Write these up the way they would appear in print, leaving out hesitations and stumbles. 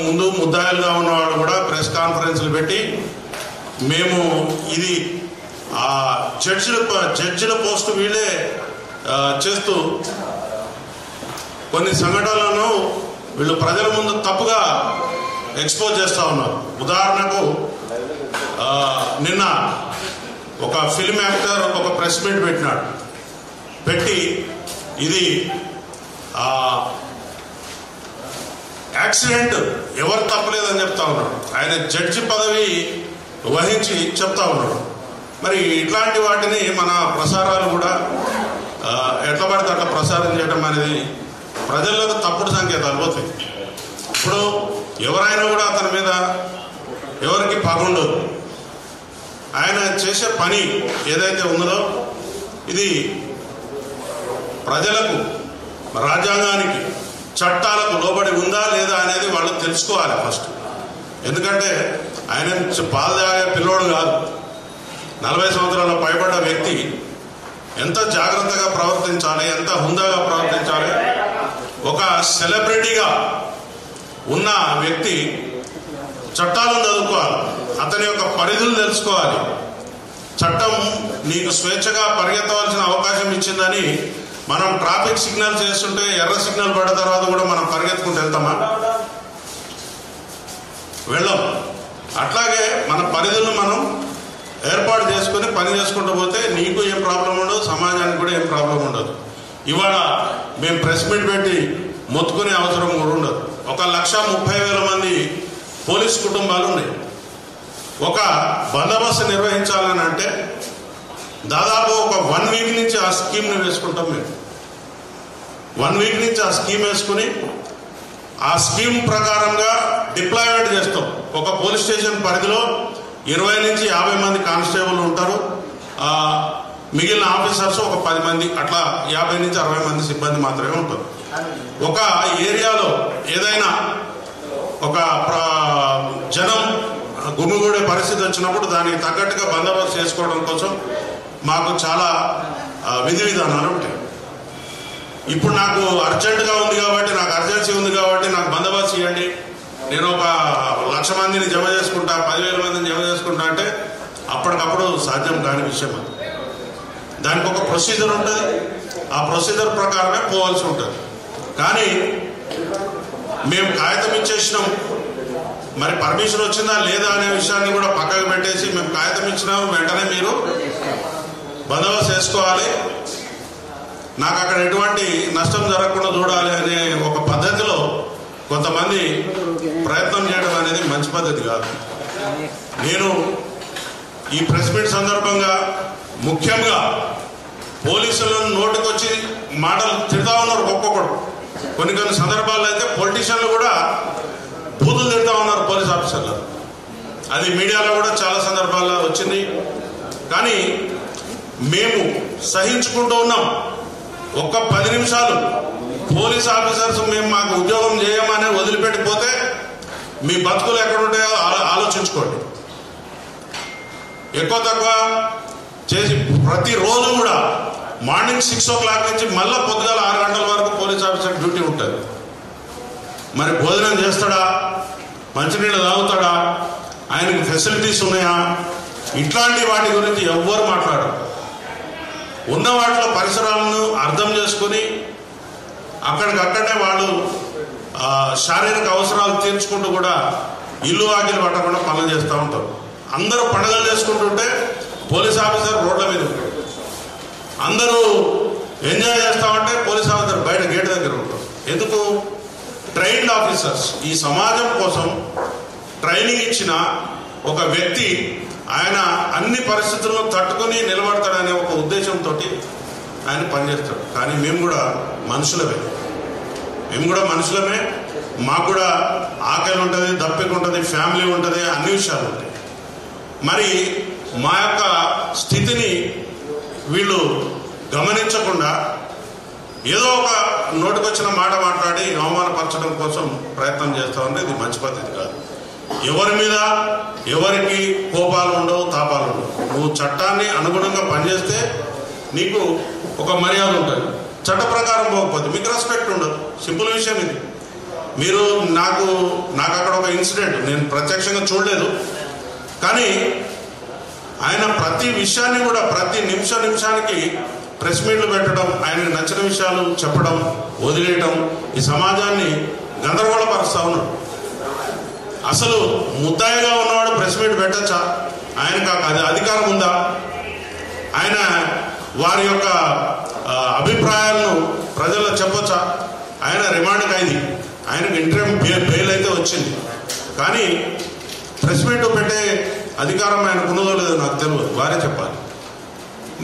ముందు ముద్దాయిలుగా ఉన్నవాడు కూడా ప్రెస్ కాన్ఫరెన్స్లు పెట్టి మేము ఇది జడ్జిల పోస్టు వీళ్ళే చేస్తూ కొన్ని సంఘటనలను వీళ్ళు ప్రజల ముందు తప్పుగా ఎక్స్పోజ్ చేస్తూ ఉన్నారు. ఉదాహరణకు నిన్న ఒక ఫిల్మ్ యాక్టర్ ఒక ప్రెస్ మీట్ పెట్టి ఇది యాక్సిడెంట్ ఎవరు తప్పలేదని చెప్తా ఉన్నాడు. ఆయన జడ్జి పదవి వహించి చెప్తా ఉన్నాడు. మరి ఇట్లాంటి వాటిని మన ప్రసారాలు కూడా ఎట్లా పడితే అట్లా ప్రసారం చేయడం అనేది ప్రజలకు తప్పుడు సంకేతాలు పోతాయి. ఇప్పుడు ఎవరైనా కూడా అతని మీద ఎవరికి పగుండదు. ఆయన చేసే పని ఏదైతే ఉన్నదో ఇది ప్రజలకు రాజ్యాంగానికి చట్టాలకు లోబడి ఉందా లేదా అనేది వాళ్ళు తెలుసుకోవాలి ఫస్ట్. ఎందుకంటే ఆయన పాలు తాగే పిల్లోడు కాదు. 40 సంవత్సరాల పైబడ్డ వ్యక్తి ఎంత జాగ్రత్తగా ప్రవర్తించాలి, ఎంత హుందాగా ప్రవర్తించాలి. ఒక సెలబ్రిటీగా ఉన్న వ్యక్తి చట్టాలను చదువుకోవాలి, అతని యొక్క పరిధులు తెలుసుకోవాలి. చట్టం నీకు స్వేచ్ఛగా పరిగెత్తవలసిన అవకాశం ఇచ్చిందని మనం ట్రాఫిక్ సిగ్నల్ చేస్తుంటే ఎర్ర సిగ్నల్ పడ్డ తర్వాత కూడా మనం పరిగెత్తుకుంటూ వెళ్తామా? వెళ్ళం. అట్లాగే మన పరిధులను మనం ఏర్పాటు చేసుకుని పని చేసుకుంటూ పోతే నీకు ఏం ప్రాబ్లం ఉండదు, సమాజానికి కూడా ఏం ప్రాబ్లం ఉండదు. ఇవాళ మేము ప్రెస్ మీట్ పెట్టి మొత్తుకునే అవసరం కూడా ఉండదు. 1,30,000 మంది పోలీస్ కుటుంబాలు ఉన్నాయి. ఒక బందోబస్తు నిర్వహించాలని అంటే దాదాపు ఒక 1 వీక్ నుంచి ఆ స్కీమ్ని వేసుకుంటాం. మేము 1 వీక్ నుంచి ఆ స్కీమ్ వేసుకుని ఆ స్కీమ్ ప్రకారంగా డిప్లాయ్మెంట్ చేస్తాం. ఒక పోలీస్ స్టేషన్ పరిధిలో 20 నుంచి 50 మంది కానిస్టేబుల్ ఉంటారు. మిగిలిన ఆఫీసర్స్ ఒక 10 మంది, అట్లా 50 నుంచి 60 మంది సిబ్బంది మాత్రమే ఉంటారు. ఒక ఏరియాలో ఏదైనా ఒక జనం గుమిగూడే పరిస్థితి వచ్చినప్పుడు దానికి తగ్గట్టుగా బందోబస్తు చేసుకోవడం కోసం మాకు చాలా విధి విధానాలు ఉంటాయి. ఇప్పుడు నాకు అర్జెంటుగా ఉంది కాబట్టి, నాకు అర్జెన్సీ ఉంది కాబట్టి నాకు బందోబస్తు ఇవ్వండి, నేను ఒక 1,00,000 మందిని జమ చేసుకుంటా, 10,000 మందిని జమ చేసుకుంటా అంటే అప్పటికప్పుడు సాధ్యం కాని విషయం. అది దానికి ఒక ప్రొసీజర్ ఉంటుంది. ఆ ప్రొసీజర్ ప్రకారమే పోవాల్సి ఉంటుంది. కానీ మేము కాగితం ఇచ్చేసినాం, మరి పర్మిషన్ వచ్చిందా లేదా అనే విషయాన్ని కూడా పక్కకు పెట్టేసి మేము కాగితం ఇచ్చినాం, వెంటనే మీరు బందోబస్తు చేసుకోవాలి, నాకు అక్కడ ఎటువంటి నష్టం జరగకుండా చూడాలి అనే ఒక పద్ధతిలో కొంతమంది ప్రయత్నం చేయడం అనేది మంచి పద్ధతి కాదు. నేను ఈ ప్రెస్ మీట్ సందర్భంగా ముఖ్యంగా పోలీసులను నోటికొచ్చి మాటలు తిడతా ఉన్నారు ఒక్కొక్కడు. కొన్ని సందర్భాల్లో అయితే పొలిటీషియన్లు కూడా బూతులు తిడతా ఉన్నారు పోలీస్ ఆఫీసర్లు. అది మీడియాలో కూడా చాలా సందర్భాల్లో వచ్చింది. కానీ మేము సహించుకుంటూ ఉన్నాం. ఒక్క 10 నిమిషాలు పోలీస్ ఆఫీసర్స్ మేము మాకు ఉద్యోగం చేయమని వదిలిపెట్టిపోతే మీ బతుకులు ఎక్కడుంటాయో ఆలోచించుకోండి. ఎక్కువ తక్కువ చేసి ప్రతిరోజు కూడా మార్నింగ్ 6 o'clock నుంచి మళ్ళీ పొద్దుగాల 6 గంటల వరకు పోలీస్ ఆఫీసర్ డ్యూటీ ఉంటుంది. మరి భోజనం చేస్తాడా, మంచినీళ్ళు తాగుతాడా, ఆయనకి ఫెసిలిటీస్ ఉన్నాయా, ఇట్లాంటి వాటి గురించి ఎవ్వరు మాట్లాడరు. ఉన్న వాటిలో పరిసరాలను అర్థం చేసుకుని అక్కడికక్కడనే వాళ్ళు శారీరక అవసరాలు తీర్చుకుంటూ కూడా ఇల్లు వాకిలు పట్టకుండా పనులు చేస్తూ ఉంటారు. అందరూ పండుగలు చేసుకుంటుంటే పోలీస్ ఆఫీసర్ రోడ్ల మీద ఉంటాడు. అందరూ ఎంజాయ్ చేస్తామంటే పోలీస్ ఆఫీసర్ బయట గేట్ దగ్గర ఉంటారు. ఎందుకు? Trained officers. ఈ సమాజం కోసం ట్రైనింగ్ ఇచ్చిన ఒక వ్యక్తి ఆయన అన్ని పరిస్థితులను తట్టుకుని నిలబడతాడనే ఒక ఉద్దేశంతో ఆయన పనిచేస్తాడు. కానీ మేము కూడా మనుషులమే, మాకు కూడా ఆకలి ఉంటుంది, దప్పిక ఉంటుంది, ఫ్యామిలీ ఉంటుంది, అన్ని విషయాలు ఉంటాయి. మరి మా యొక్క స్థితిని వీళ్ళు గమనించకుండా ఏదో ఒక నోటికొచ్చిన మాట మాట్లాడి అవమానపరచడం కోసం ప్రయత్నం చేస్తా ఉంటే ఇది మంచి పద్ధతి కాదు. ఎవరి మీద ఎవరికి కోపాలు ఉండవు, తాపాలు ఉండవు. నువ్వు చట్టాన్ని అనుగుణంగా పనిచేస్తే నీకు ఒక మర్యాద ఉంటుంది. చట్ట ప్రకారం పోకపోతే మీకు రెస్పెక్ట్ ఉండదు. సింపుల్ విషయం ఇది. మీరు నాకు అక్కడ ఒక ఇన్సిడెంట్, నేను ప్రత్యక్షంగా చూడలేదు, కానీ ఆయన ప్రతి విషయాన్ని కూడా ప్రతి నిమిషానికి ప్రెస్ మీట్లు పెట్టడం, ఆయనకు నచ్చిన విషయాలు చెప్పడం, వదిలేయడం, ఈ సమాజాన్ని గందరగోళపరుస్తా ఉన్నాడు. అసలు ముద్దాయిగా ఉన్నవాడు ప్రెస్ మీట్ పెట్టచ్చా? ఆయనకు అది అధికారం ఉందా? ఆయన వారి యొక్క అభిప్రాయాలను ప్రజల్లో చెప్పొచ్చా? ఆయన రిమాండ్ ఖైదీ, ఆయనకు ఇంటర్మ్ బెయిల్ అయితే వచ్చింది, కానీ ప్రెస్ మీట్ పెట్టే అధికారం ఆయనకు ఉన్నదో లేదో నాకు తెలియదు, వారే చెప్పాలి.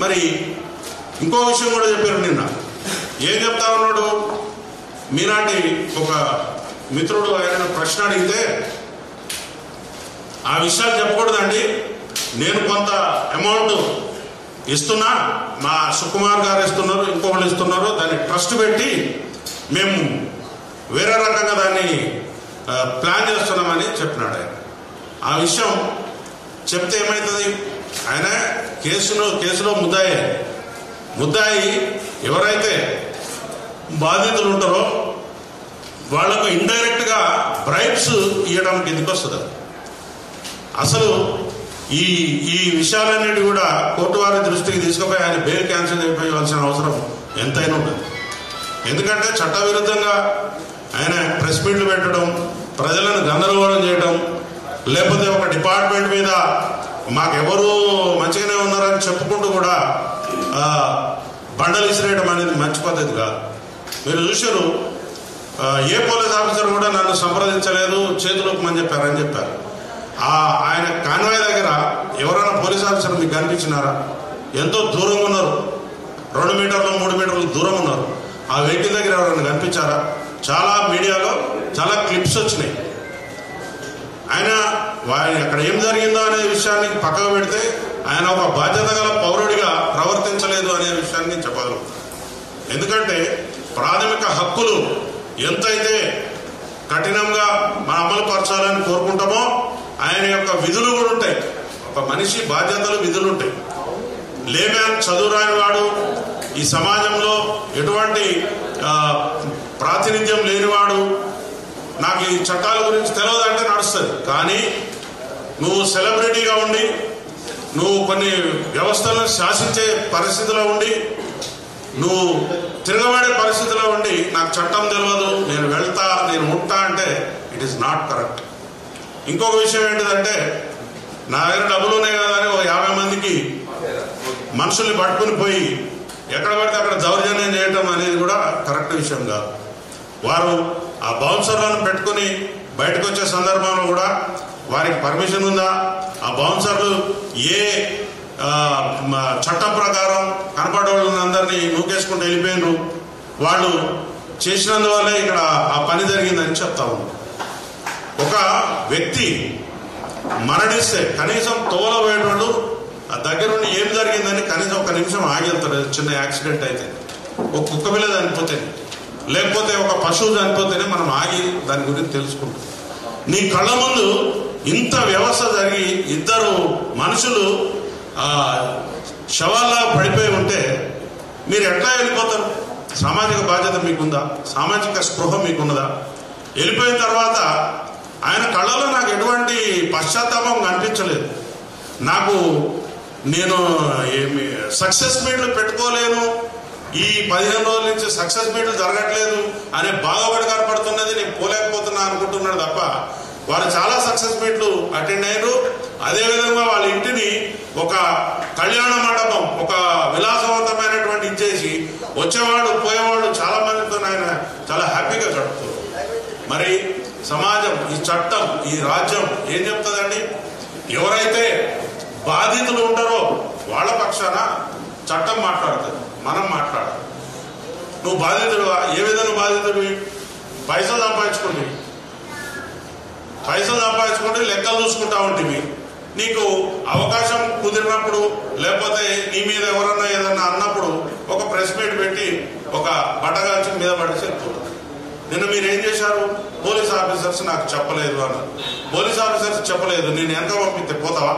మరి ఇంకో విషయం కూడా చెప్పారు నిన్న. ఏం చెప్తా ఉన్నాడు? మీలాంటి ఒక మిత్రుడు ఆయన ప్రశ్న అడిగితే ఆ విషయాలు చెప్పకూడదండి, నేను కొంత అమౌంట్ ఇస్తున్నా, మా సుకుమార్ గారు ఇస్తున్నారు, ఇంకొకళ్ళు ఇస్తున్నారు, దాన్ని ట్రస్ట్ పెట్టి మేము వేరే రకంగా దాన్ని ప్లాన్ చేస్తున్నామని చెప్పినాడు ఆయన. ఆ విషయం చెప్తే ఏమవుతుంది? ఆయన కేసులో ముద్దాయి ఎవరైతే బాధితులు ఉంటారో వాళ్లకు ఇండైరెక్ట్గా బ్రైబ్స్ ఇవ్వడానికి ఎందుకు వస్తుంది? అసలు ఈ విషయాలన్నిటి కూడా కోర్టు వారి దృష్టికి తీసుకుపోయి ఆయన బెయిల్ క్యాన్సిల్ చేయవలసిన అవసరం ఎంతైనా ఉంటుంది. ఎందుకంటే చట్టవిరుద్ధంగా ఆయన ప్రెస్ మీట్లు పెట్టడం, ప్రజలను గందరగోళం చేయడం, లేకపోతే ఒక డిపార్ట్మెంట్ మీద మాకెవరు మంచిగానే ఉన్నారని చెప్పుకుంటూ కూడా బండలు ఇసిరేయడం అనేది మంచి పద్ధతి కాదు. మీరు చూశారు, ఏ పోలీస్ ఆఫీసర్ కూడా నన్ను సంప్రదించలేదు, చేతులకు అని చెప్పారు. ఆయన కాన్వాయ్ దగ్గర ఎవరైనా పోలీస్ ఆఫీసర్ మీకు కనిపించినారా? ఎంతో దూరంగా ఉన్నారు, 2 మీటర్లు 3 మీటర్లు దూరం ఉన్నారు. ఆ వెహికల్ దగ్గర ఎవరైనా కనిపించారా? చాలా మీడియాలో చాలా క్లిప్స్ వచ్చినాయి. ఆయన అక్కడ ఏం జరిగిందో అనే విషయాన్ని పక్కకు పెడితే ఆయన ఒక బాధ్యత గల పౌరుడిగా ప్రవర్తించలేదు అనే విషయాన్ని చెప్పగలుగుతారు. ఎందుకంటే ప్రాథమిక హక్కులు ఎంతైతే కఠినంగా మన అమలు పరచాలని కోరుకుంటామో ఆయన యొక్క విధులు కూడా ఉంటాయి. ఒక మనిషి బాధ్యతలు, విధులు ఉంటాయి. లేమ్యాన్ చదువురాని వాడు, ఈ సమాజంలో ఎటువంటి ప్రాతినిధ్యం లేనివాడు, నాకు ఈ చట్టాల గురించి తెలియదు అంటే నడుస్తుంది. కానీ నువ్వు సెలబ్రిటీగా ఉండి, నువ్వు కొన్ని వ్యవస్థలను శాసించే పరిస్థితిలో ఉండి, నువ్వు తిరగబడే పరిస్థితిలో ఉండి నాకు చట్టం తెలియదు, నేను వెళ్తా, నేను ఉంటా అంటే ఇట్ ఈస్ నాట్ కరెక్ట్. ఇంకొక విషయం ఏంటిదంటే, నా దగ్గర డబ్బులు ఉన్నాయి కదా అని 50 మందికి మనుషుల్ని పట్టుకుని పోయి ఎక్కడ పడితే అక్కడ దౌర్జన్యం చేయటం అనేది కూడా కరెక్ట్ విషయం కాదు. వారు ఆ బౌన్సర్లను పెట్టుకుని బయటకు వచ్చే సందర్భంలో కూడా వారికి పర్మిషన్ ఉందా? ఆ బౌన్సర్లు ఏ చట్టం ప్రకారం కనపడే వాళ్ళందరినీ నూకేసుకుంటూ వెళ్ళిపోయినారు, వాళ్ళు చేసినందువల్లే ఇక్కడ ఆ పని జరిగిందని చెప్తా ఉన్నాం. ఒక వ్యక్తి మరణిస్తే కనీసం తోలబోయేటోళ్ళు ఆ దగ్గర నుండి ఏం జరిగిందని కనీసం 1 నిమిషం ఆగి వెళ్తారు. చిన్న యాక్సిడెంట్ అయితే, ఒక కుక్క పిల్ల చనిపోతేనే, లేకపోతే ఒక పశువు చనిపోతేనే మనం ఆగి దాని గురించి తెలుసుకుంటాం. నీ కళ్ళ ముందు ఇంత వ్యవస్థ జరిగి 2 మనుషులు శవాల్లా పడిపోయి ఉంటే మీరు ఎట్లా వెళ్ళిపోతారు? సామాజిక బాధ్యత మీకుందా? సామాజిక స్పృహ మీకున్నదా? వెళ్ళిపోయిన తర్వాత ఆయన కళ్ళలో నాకు ఎటువంటి పశ్చాత్తాపం కనిపించలేదు. నేను సక్సెస్ మీట్లు పెట్టుకోలేను, ఈ 15 రోజుల నుంచి సక్సెస్ మీట్లు జరగట్లేదు అనే బాధపడి కనపడుతున్నది, నేను పోలేకపోతున్నా అనుకుంటున్నాడు తప్ప వారు చాలా సక్సెస్ మీట్లు అటెండ్ అయ్యారు. అదేవిధంగా వాళ్ళ ఇంటిని ఒక కళ్యాణ మండపం, ఒక విలాసవంతమైనటువంటి ఇచ్చేసి వచ్చేవాడు పోయేవాడు చాలా మందితో ఆయన చాలా హ్యాపీగా గడుపుతారు. మరి సమాజం, ఈ చట్టం, ఈ రాజ్యం ఏం చెప్తుందండి? ఎవరైతే బాధితులు ఉంటారో వాళ్ళ పక్షాన చట్టం మాట్లాడుతుంది, మనం మాట్లాడాలి. నువ్వు బాధితుడువా? ఏ విధంగా బాధితుడివి? పైసలు సంపాదించుకుంటే లెక్కలు చూసుకుంటా ఉంటుంది. నీకు అవకాశం కుదిరినప్పుడు, లేకపోతే నీ మీద ఎవరన్నా ఏదన్నా అన్నప్పుడు ఒక ప్రెస్ మీట్ పెట్టి ఒక బట్టగాల్చి మీద పడేసి వెళ్ళిపోతుంది. నిన్న మీరు ఏం చేశారు? పోలీస్ ఆఫీసర్స్ నాకు చెప్పలేదు అన్నారు. పోలీస్ ఆఫీసర్స్ చెప్పలేదు, నేను వెనక పంపితే పోతావా?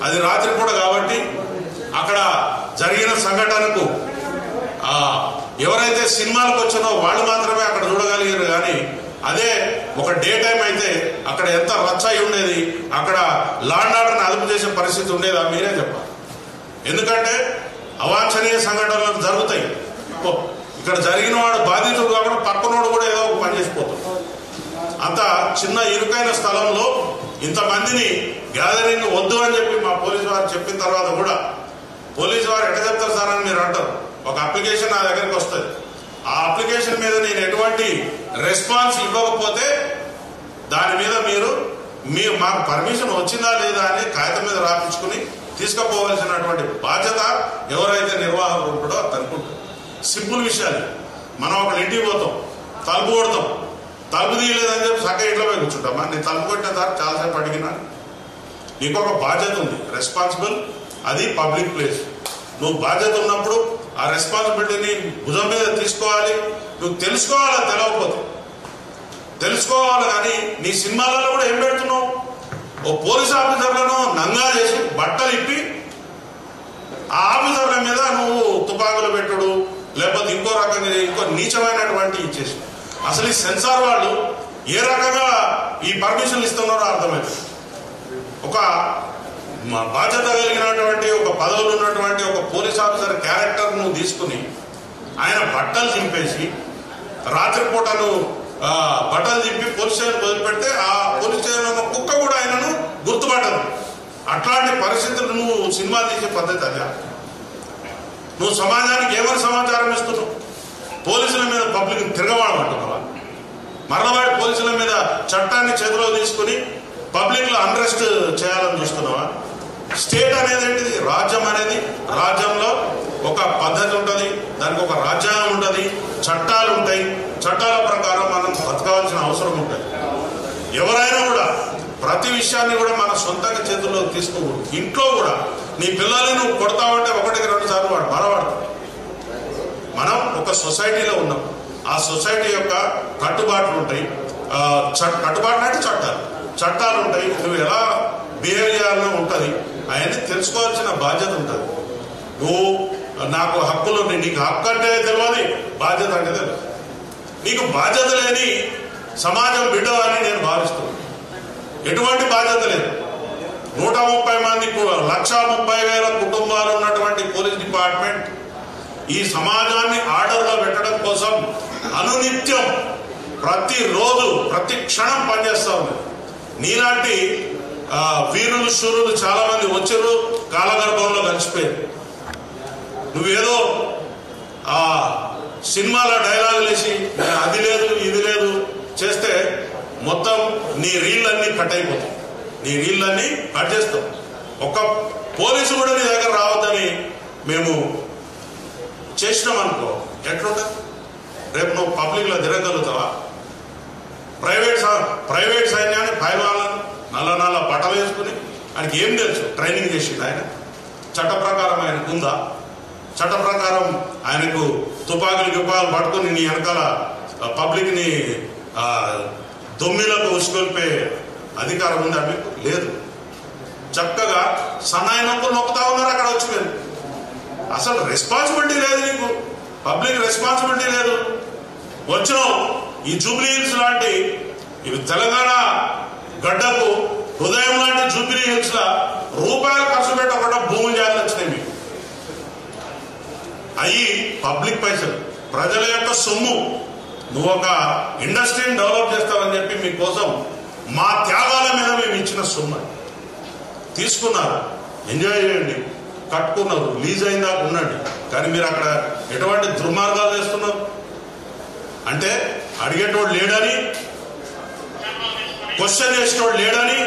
అది రాత్రి పూట కాబట్టి అక్కడ జరిగిన సంఘటనకు ఎవరైతే సినిమాలకు వచ్చారో వాళ్ళు మాత్రమే అక్కడ చూడగలిగారు. కానీ అదే ఒక డే టైం అయితే అక్కడ ఎంత రచ్చ అయి ఉండేది, అక్కడ లా అండ్ ఆర్డర్ని అదుపు చేసే పరిస్థితి ఉండేదా? మీరే చెప్పాలి. ఎందుకంటే అవాంఛనీయ సంఘటనలు జరుగుతాయి. ఇక్కడ జరిగిన వాడు బాధితుడు కాకుండా పక్కనోడు కూడా ఏదో ఒక పని చేసిపోతాడు. అంత చిన్న ఇరుకైన స్థలంలో ఇంతమందిని గ్యాదరింగ్ వద్దు అని చెప్పి మా పోలీసు వారు చెప్పిన తర్వాత కూడా పోలీసు వారు ఎట్లా చెప్తారు సార్ అని మీరు అంటారు. ఒక అప్లికేషన్ నా దగ్గరికి వస్తుంది. ఆ అప్లికేషన్ మీద నేను ఎటువంటి రెస్పాన్స్ ఇవ్వకపోతే దాని మీద మీరు మాకు పర్మిషన్ వచ్చిందా లేదా అని కాగితం మీద రాపించుకుని తీసుకుపోవలసినటువంటి బాధ్యత ఎవరైతే నిర్వాహకుడు ఉంటాడో అనుకుంటారు. సింపుల్ విషయాలు. మనం ఒక ఇంటికి పోతాం, తలుపు కొడతాం, తలుపు తీయలేదని చెప్పి సక్క ఇంట్లో పోయి కూర్చుంటామా? నేను తలుపు కొట్టిన తర్వాత చాలాసేపు అడిగినా. నీకు ఒక బాధ్యత ఉంది, రెస్పాన్సిబుల్. అది పబ్లిక్ ప్లేస్. నువ్వు బాధ్యత ఉన్నప్పుడు ఆ రెస్పాన్సిబిలిటీని భుజం మీద తీసుకోవాలి. నువ్వు తెలుసుకోవాలా, తెలవకపోతే తెలుసుకోవాలి. కానీ నీ సినిమాలలో కూడా ఏం పెడుతున్నావు? ఓ పోలీస్ ఆఫీసర్లను నంగా చేసి బట్టలు ఇప్పి ఆ ఆఫీసర్ల మీద నువ్వు తుపాకులు పెట్టుడు, లేకపోతే ఇంకో రకంగా ఇంకో నీచమైనటువంటి ఇచ్చేసి. అసలు ఈ సెన్సార్ వాళ్ళు ఏ రకంగా ఈ పర్మిషన్లు ఇస్తున్నారో అర్థమవుతుంది. ఒక బాధ్యత కలిగినటువంటి ఒక పదవులు ఉన్నటువంటి ఒక పోలీస్ ఆఫీసర్ క్యారెక్టర్ నువ్వు తీసుకుని ఆయన బట్టలు చింపేసి రాత్రిపూట నువ్వు బట్టలు చింపి పోలీస్ స్టేషన్ వదిలిపెడితే ఆ పోలీస్ స్టేషన్ ఉన్న కుక్క కూడా ఆయనను గుర్తుపట్టదు. అట్లాంటి పరిస్థితులు నువ్వు సినిమా తీసే పద్ధతి అదే. నువ్వు సమాజానికి ఏమైనా సమాచారం ఇస్తున్నావు? పోలీసుల మీద పబ్లిక్ తిరగవాడమంటున్నావా? మరణవాడి పోలీసుల మీద చట్టాన్ని చేతిలో తీసుకుని పబ్లిక్ లో అన్రెస్ట్ చేయాలని చూస్తున్నావా? స్టేట్ అనేది ఏంటిది? రాజ్యం అనేది, రాజ్యంలో ఒక పద్ధతి ఉంటుంది, దానికి ఒక రాజ్యాంగం ఉంటుంది, చట్టాలు ఉంటాయి. చట్టాల ప్రకారం మనం బతకాల్సిన అవసరం ఉంటుంది. ఎవరైనా కూడా ప్రతి విషయాన్ని కూడా మన సొంతంగా చేతుల్లో తీసుకోకూడదు. ఇంట్లో కూడా నీ పిల్లల్ని నువ్వు కొడతావంటే 1-2 సార్లు వాడు మరవాడతాడు. మనం ఒక సొసైటీలో ఉన్నాం. ఆ సొసైటీ యొక్క కట్టుబాట్లు ఉంటాయి. కట్టుబాట్లు అంటే చట్టాలు ఉంటాయి. నువ్వు ఎలా బిహేవ్ చేయాలని ఉంటుంది. అవన్నీ తెలుసుకోవాల్సిన బాధ్యత ఉంటుంది. నువ్వు నాకు హక్కులు, నీకు హక్కు అంటే తెలియదు, బాధ్యత అంటే తెలియదు. నీకు బాధ్యత లేని సమాజం బిడ్డ అని నేను భావిస్తున్నాను. ఎటువంటి బాధ్యత లేదు. 130 మంది 1,30,000 కుటుంబాలు ఉన్నటువంటి పోలీస్ డిపార్ట్మెంట్ ఈ సమాజాన్ని ఆర్డర్లో పెట్టడం కోసం అనునిత్యం ప్రతిరోజు ప్రతి క్షణం పనిచేస్తా ఉంది. నీలాంటి వీరులు శూరులు చాలా మంది వచ్చారు, కాలగర్భంలో కలిసిపోయారు. నువ్వేదో ఆ సినిమాలో డైలాగులు వేసి అది లేదు ఇది లేదు చేస్తే మొత్తం నీ రీళ్ళన్నీ కట్ అయిపోతాయి. నీ రీళ్ళన్నీ కట్ చేస్తాం. ఒక పోలీసు కూడా నీ దగ్గర రావద్దని మేము చేసినాం అనుకో, ఎట్లుంటుంది? రేపు నువ్వు పబ్లిక్లో తిరగలుగుతావా? ప్రైవేట్ సైన్యాన్ని భయమాలను నల్ల బట్టలు వేసుకుని ఆయనకి ఏం తెలుసు? ట్రైనింగ్ చేసింది ఆయన. చట్ట ప్రకారం ఆయనకు ఉందా? చట్ట ప్రకారం ఆయనకు తుపాకులు పట్టుకుని నీ వెనకాల పబ్లిక్ని దొమ్మిలకు ఉసుకొల్పే అధికారం ఉందా మీకు? లేదు. చక్కగా సన్నాయి నొప్పులు నొక్కుతా ఉన్నారు అక్కడ వచ్చి. మీరు అసలు రెస్పాన్సిబిలిటీ లేదు నీకు, పబ్లిక్ రెస్పాన్సిబిలిటీ లేదు. వచ్చినావు ఈ జూబ్లీ హిల్స్ లాంటి ఇవి తెలంగాణ గడ్డకు హృదయం లాంటి జూబ్లీ హిల్స్ లా రూపాయలు ఖర్చు పెట్టకుండా భూములు జాగ్రత్త వచ్చినాయి మీకు. అవి పబ్లిక్ పైసలు, ప్రజల యొక్క సొమ్ము. నువ్వు ఒక ఇండస్ట్రీని డెవలప్ చేస్తావని చెప్పి మీకోసం మా త్యాగాల మీద మేము ఇచ్చిన సొమ్ము తీసుకున్నారు. ఎంజాయ్ చేయండి, కట్టుకున్నారు, రిలీజ్ అయిందా ఉండండి. కానీ మీరు అక్కడ ఎటువంటి దుర్మార్గాలు చేస్తున్నారు అంటే అడిగేటోడు లేడని, క్వశ్చన్ చేసేటోడు లేడని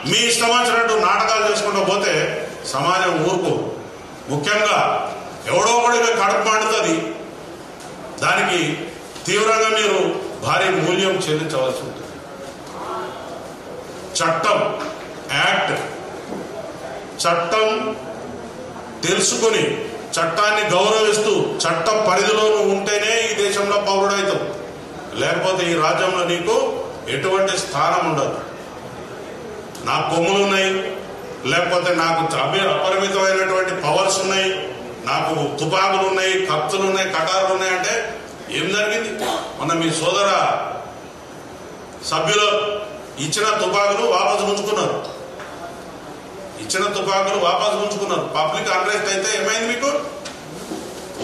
మీ ఇష్టం వచ్చినట్టు నాటకాలు చేసుకుంటూ పోతే సమాజం ఊరుకో. ముఖ్యంగా ఎవడో ఒకడిగా కడుపు మండుతుంది. దానికి తీవ్రంగా మీరు భారీ మూల్యం చెల్లించవలసి ఉంటుంది. చట్టం, యాక్ట్, చట్టం తెలుసుకుని చట్టాన్ని గౌరవిస్తూ చట్టం పరిధిలో ఉంటేనే ఈ దేశంలో పౌరుడవుతావు. లేకపోతే ఈ రాజ్యంలో నీకు ఎటువంటి స్థానం ఉండదు. నాకు కొమ్ములు ఉన్నాయి, లేకపోతే నాకు అపరిమితమైనటువంటి పవర్స్ ఉన్నాయి, నాకు తుపాకులు ఉన్నాయి, కత్తులు ఉన్నాయి, కటారులు ఉన్నాయి అంటే ఏం జరిగింది? మొన్న మీ సోదర సభ్యులు ఇచ్చిన తుపాకులు వాపసు ఉంచుకున్నారు. పబ్లిక్ అన్రెస్ట్ అయితే ఏమైంది? మీకు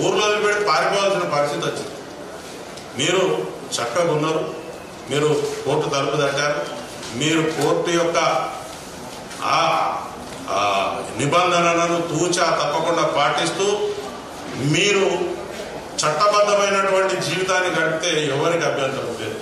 ఊర్లో పెట్టి పారిపోవాల్సిన పరిస్థితి వచ్చింది. మీరు చక్కగా ఉన్నారు, మీరు కోర్టు తలుపు తట్టారు, మీరు కోర్టు యొక్క నిబంధనలను తూచా తప్పకుండా పాటిస్తూ మీరు చట్టబద్ధమైనటువంటి జీవితాన్ని గడిపితే ఎవరికి అభ్యంతరం లేదు.